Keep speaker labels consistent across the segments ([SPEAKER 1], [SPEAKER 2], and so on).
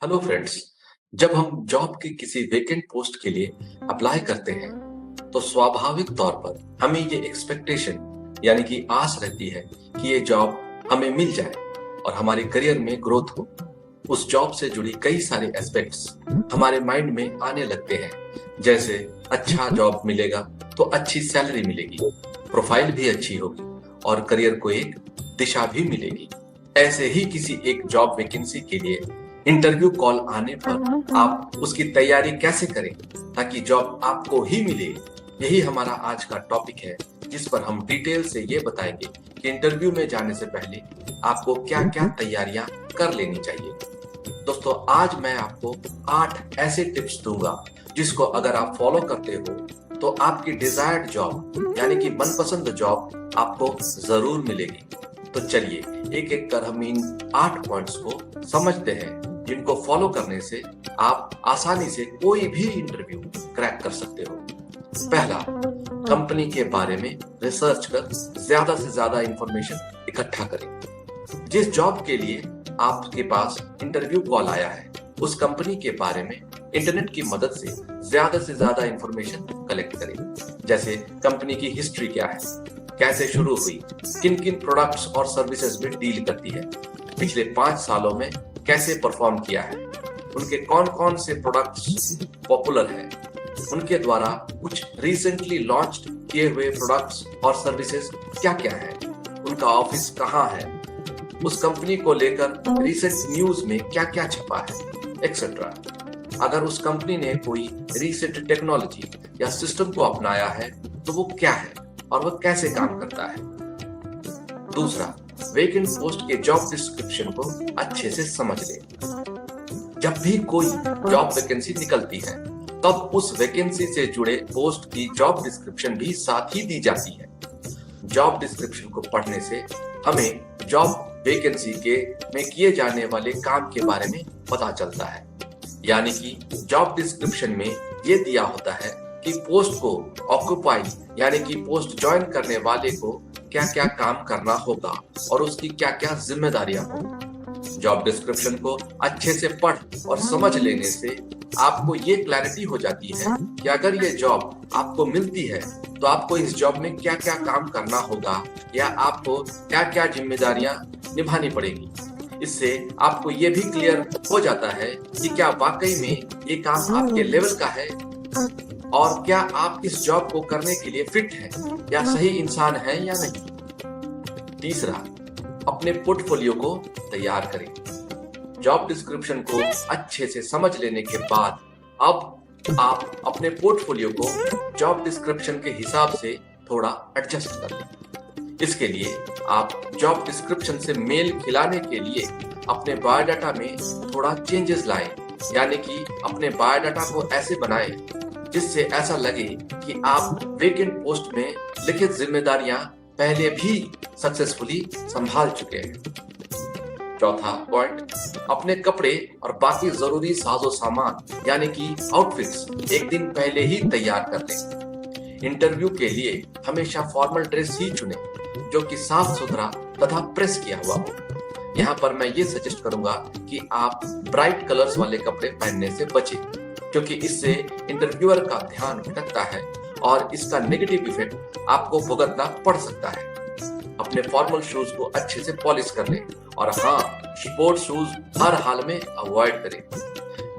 [SPEAKER 1] Hello friends. जब हम job की किसी वेकेंट पोस्ट के लिए अप्लाई करते हैं तो स्वाभाविक तौर पर हमें ये एक्सपेक्टेशन यानी कि आस रहती है कि ये जॉब हमें मिल जाए और हमारे करियर में ग्रोथ हो। उस जॉब से जुड़ी कई सारे एस्पेक्ट्स हमारे माइंड में आने लगते हैं, जैसे अच्छा जॉब मिलेगा तो अच्छी सैलरी मिलेगी, प्रोफाइल भी अच्छी होगी और करियर को एक दिशा भी मिलेगी। ऐसे ही किसी एक जॉब वैकेंसी के लिए इंटरव्यू कॉल आने पर आप उसकी तैयारी कैसे करें ताकि जॉब आपको ही मिले, यही हमारा आज का टॉपिक है, जिस पर हम डिटेल से ये बताएंगे कि इंटरव्यू में जाने से पहले आपको क्या क्या तैयारियां कर लेनी चाहिए। दोस्तों, आज मैं आपको 8 ऐसे टिप्स दूंगा जिसको अगर आप फॉलो करते हो तो आपकी डिजायर्ड जॉब यानी कि मनपसंद जॉब आपको जरूर मिलेगी। तो चलिए एक एक कर हम इन 8 पॉइंट्स को समझते हैं, जिनको फॉलो करने से आप आसानी से कोई भी इंटरव्यू क्रैक कर सकते हो। पहला, कंपनी के बारे में रिसर्च कर ज्यादा से ज्यादा इंफॉर्मेशन इकट्ठा करें। जिस जॉब के लिए आपके पास इंटरव्यू कॉल आया है उस कंपनी के बारे में इंटरनेट की मदद से ज्यादा इंफॉर्मेशन कलेक्ट करें। जैसे कंपनी की हिस्ट्री क्या है, कैसे शुरू हुई, किन किन प्रोडक्ट्स और सर्विसेज में डील करती है, पिछले 5 सालों में कैसे परफॉर्म किया है, उनके कौन कौन से प्रोडक्ट्स पॉपुलर हैं, उनके द्वारा कुछ रिसेंटली लॉन्च किए हुए प्रोडक्ट्स और सर्विसेज क्या क्या है, उनका ऑफिस कहाँ है, उस कंपनी को लेकर रिसेंट न्यूज में क्या क्या छपा है, एक्सेट्रा। अगर उस कंपनी ने कोई रिसेंट टेक्नोलॉजी या सिस्टम को अपनाया है तो वो क्या है और वह कैसे काम करता है। दूसरा, वेकेंट पोस्ट के जॉब डिस्क्रिप्शन को अच्छे से समझ ले। जब भी कोई जॉब वैकेंसी निकलती है तब उस वैकेंसी से जुड़े पोस्ट की जॉब डिस्क्रिप्शन भी साथ ही दी जाती है। जॉब डिस्क्रिप्शन को पढ़ने से हमें जॉब वैकेंसी के में किए जाने वाले काम के बारे में पता चलता है। यानी कि जॉब डिस्क्रिप्शन में ये दिया होता है कि पोस्ट को ऑक्युपाई यानी कि पोस्ट ज्वाइन करने वाले को क्या क्या काम करना होगा और उसकी क्या क्या जिम्मेदारियां होंगी। जॉब डिस्क्रिप्शन को अच्छे से पढ़ और समझ लेने से आपको ये क्लैरिटी हो जाती है कि अगर ये जॉब आपको मिलती है तो आपको इस जॉब में क्या क्या काम करना होगा या आपको क्या क्या जिम्मेदारियां निभानी पड़ेगी। इससे आपको ये भी क्लियर हो जाता है कि क्या वाकई में ये काम आपके लेवल का है और क्या आप इस जॉब को करने के लिए फिट हैं या सही इंसान हैं या नहीं। तीसरा, अपने पोर्टफोलियो को तैयार करें। जॉब डिस्क्रिप्शन को अच्छे से समझ लेने के बाद अब आप अपने पोर्टफोलियो को जॉब डिस्क्रिप्शन के हिसाब से थोड़ा एडजस्ट कर लें। इसके लिए आप जॉब डिस्क्रिप्शन से मेल खिलाने के लिए अपने बायोडाटा में थोड़ा चेंजेस लाएं, यानी कि अपने बायोडाटा को ऐसे बनाएं जिससे ऐसा लगे कि आप वेकेंट पोस्ट में लिखित जिम्मेदारियां पहले भी सक्सेसफुली संभाल चुके हैं। चौथा पॉइंट, अपने कपड़े और बाकी जरूरी साजो सामान यानी कि आउटफिट्स एक दिन पहले ही तैयार कर लें। इंटरव्यू के लिए हमेशा फॉर्मल ड्रेस ही चुनें जो कि साफ सुथरा तथा प्रेस किया हुआ हो। यहाँ पर मैं ये सजेस्ट करूंगा कि आप ब्राइट कलर्स वाले कपड़े पहनने से बचें, क्योंकि इससे इंटरव्यूअर का ध्यान भटकता है और इसका नेगेटिव इफेक्ट आपको भुगतना पड़ सकता है। अपने फॉर्मल शूज को अच्छे से पॉलिश कर लें और हाँ, स्पोर्ट्स शूज हर हाल में अवॉइड करें।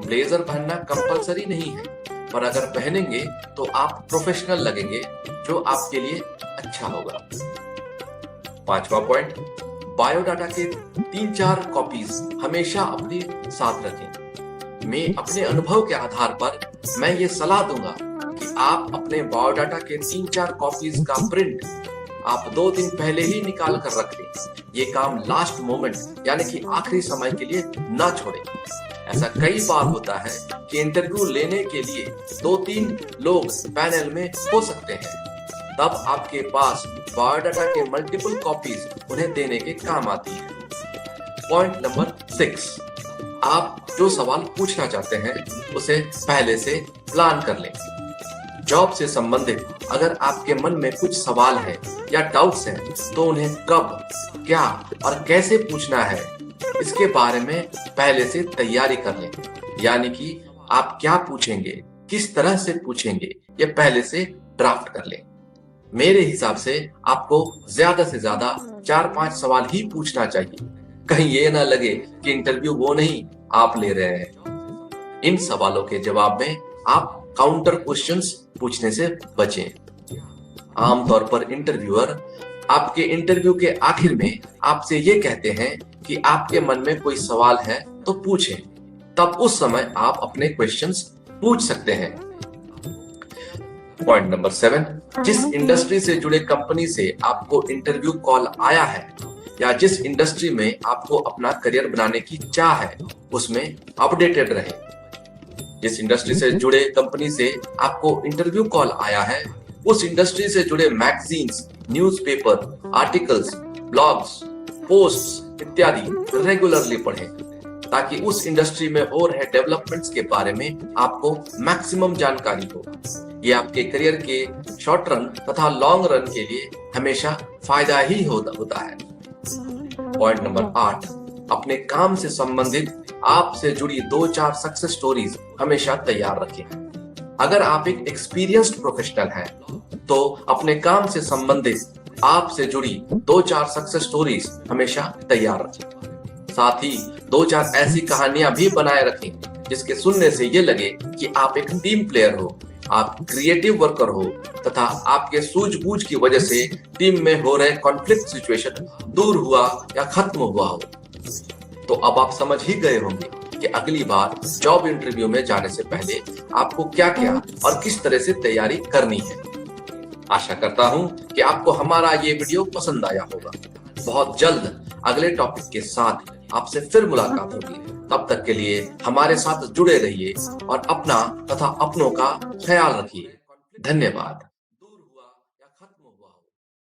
[SPEAKER 1] ब्लेजर पहनना कंपलसरी नहीं है, पर अगर पहनेंगे तो आप प्रोफेशनल लगेंगे, जो आपके लिए अच्छा होगा। पांचवा पॉइंट, बायोडाटा के 3-4 कॉपीज हमेशा अपने साथ रखें। मैं अपने अनुभव के आधार पर मैं ये सलाह दूंगा कि आप अपने बायोडाटा के 3-4 कॉपीज का प्रिंट आप 2 दिन पहले ही निकाल कर रख लें। ये काम लास्ट मोमेंट यानी कि आखिरी समय के लिए ना छोड़ें। ऐसा कई बार होता है कि इंटरव्यू लेने के लिए 2-3 लोग पैनल में हो सकते हैं, तब आपके पास बायोडाटा के मल्टीपल कॉपीज उन्हें देने के काम आती है। पॉइंट नंबर 6, आप जो सवाल पूछना चाहते हैं उसे पहले से प्लान कर लें। जॉब से संबंधित अगर आपके मन में कुछ सवाल है या डाउट्स हैं तो उन्हें कब, क्या और कैसे पूछना है इसके बारे में पहले से तैयारी कर लें। यानी कि आप क्या पूछेंगे, किस तरह से पूछेंगे, ये पहले से ड्राफ्ट कर लें। मेरे हिसाब से आपको ज्यादा से ज्यादा 4-5 सवाल ही पूछना चाहिए। कहीं ये ना लगे कि इंटरव्यू वो नहीं आप ले रहे हैं। इन सवालों के जवाब में आप काउंटर क्वेश्चंस पूछने से बचें। आमतौर पर इंटरव्यूअर आपके इंटरव्यू के आखिर में आपसे ये कहते हैं कि आपके मन में कोई सवाल है तो पूछें। तब उस समय आप अपने क्वेश्चंस पूछ सकते हैं। पॉइंट नंबर 7, जिस इंडस्ट्री से जुड़े कंपनी से आपको इंटरव्यू कॉल आया है या जिस इंडस्ट्री में आपको अपना करियर बनाने की चाह है, उसमें अपडेटेड रहें। जिस इंडस्ट्री से जुड़े कंपनी से आपको इंटरव्यू कॉल आया है, उस इंडस्ट्री से जुड़े magazines, newspaper, articles, blogs, posts इत्यादि रेगुलरली पढ़ें, ताकि उस इंडस्ट्री में हो रहे डेवलपमेंट्स के बारे में आपको मैक्सिमम जानकारी हो। ये आपके करियर के शॉर्ट रन तथा लॉन्ग रन के लिए हमेशा फायदा ही होता है। पॉइंट नंबर 8, अपने काम से संबंधित आपसे जुड़ी 2-4 सक्सेस स्टोरीज हमेशा तैयार रखें। अगर आप एक एक्सपीरियंस्ड प्रोफेशनल हैं, तो अपने काम से संबंधित आपसे जुड़ी 2-4 सक्सेस स्टोरीज हमेशा तैयार रखें। साथ ही 2-4 ऐसी कहानियां भी बनाए रखें जिसके सुनने से ये लगे कि आप एक टीम प्लेयर हो, आप क्रिएटिव वर्कर हो तथा आपके सूझबूझ की वजह से टीम में हो रहे कॉन्फ्लिक्ट सिचुएशन दूर हुआ या खत्म हुआ हो। तो अब आप समझ ही गए होंगे कि अगली बार जॉब इंटरव्यू में जाने से पहले आपको क्या क्या और किस तरह से तैयारी करनी है। आशा करता हूं कि आपको हमारा ये वीडियो पसंद आया होगा। बहुत जल्द अगले टॉपिक के साथ आपसे फिर मुलाकात होगी। तब तक के लिए हमारे साथ जुड़े रहिए और अपना तथा अपनों का ख्याल रखिए। धन्यवाद।